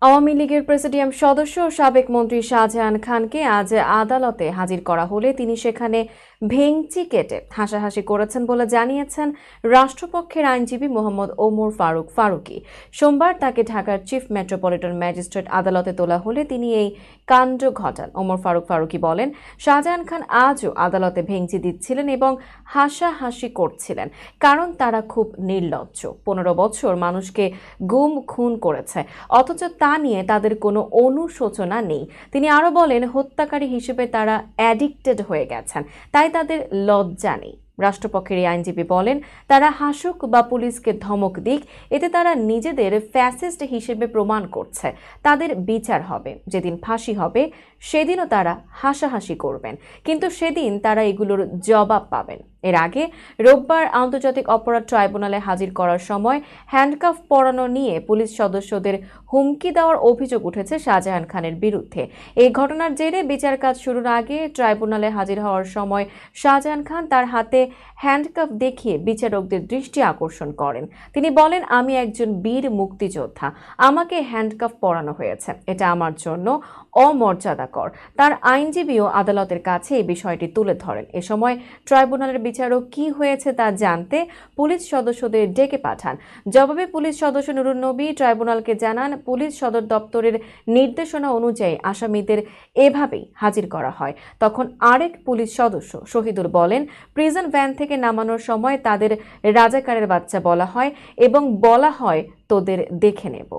আওয়ামী লীগের প্রেসিডিয়াম সদস্য ও সাবেক মন্ত্রী শাহজাহান খানকে আজ আদালতে হাজির করা হলে তিনি সেখানে ভেংচি কেটে হাসাহাসি করেছেন বলে জানিয়েছেন রাষ্ট্রপক্ষের আইনজীবী মোহাম্মদ ওমর ফারুকী। সোমবার তাকে ঢাকার চিফ মেট্রোপলিটন ম্যাজিস্ট্রেট আদালতে তোলা হলে তিনি এই কাণ্ড ঘটান। ওমর ফারুকী বলেন, শাহজাহান খান আজও আদালতে ভেংচি দিচ্ছিলেন এবং হাসাহাসি করছিলেন, কারণ তারা খুব নির্লজ্জ। 15 বছর মানুষকে গুম খুন করেছে, অথচ তা নিয়ে তাদের কোনো অনুশোচনা নেই। তিনি আরো বলেন, হত্যাকারী হিসেবে তারা অ্যাডিক্টেড হয়ে গেছেন, তাই তাদের লজ্জা নেই। রাষ্ট্রপক্ষের এই আইনজীবী বলেন, তারা হাসুক বা পুলিশকে ধমক দিক, এতে তারা নিজেদের ফ্যাসিস্ট হিসেবে প্রমাণ করছে। তাদের বিচার হবে, যেদিন ফাঁসি হবে সেদিনও তারা হাসাহাসি করবেন, কিন্তু সেদিন তারা এগুলোর জবাব পাবেন। এর আগে রোববার আন্তর্জাতিক অপরাধ ট্রাইব্যুনালে হাজির করার সময় হ্যান্ডকাফ পরানো নিয়ে পুলিশ সদস্যদের হুমকি দেওয়ার অভিযোগ উঠেছে শাহজাহান খানের বিরুদ্ধে। এই ঘটনার জেরে বিচার কাজ শুরুর আগে ট্রাইব্যুনালে হাজির হওয়ার সময় শাহজাহান খান তার হাতে হ্যান্ডকাফ দেখিয়ে বিচারকদের দৃষ্টি আকর্ষণ করেন। তিনি বলেন, আমি একজন বীর মুক্তিযোদ্ধা, আমাকে হ্যান্ডকাফ পরানো হয়েছে, এটা আমার জন্য অমর্যাদাকর। তার আইনজীবীও আদালতের কাছে এই বিষয়টি তুলে ধরেন। এ সময় ট্রাইব্যুনালের বিচারক কি হয়েছে তা জানতে পুলিশ সদস্যদের ডেকে পাঠান। জবাবে পুলিশ সদস্য নুরুন নবী ট্রাইব্যুনালকে জানান, পুলিশ সদর দপ্তরের নির্দেশনা অনুযায়ী আসামিদের এভাবেই হাজির করা হয়। তখন আরেক পুলিশ সদস্য শহীদুল বলেন, প্রিজন ভ্যান থেকে নামানোর সময় তাদের রাজাকারের বাচ্চা বলা হয় এবং বলা হয় তোদের দেখে নেব।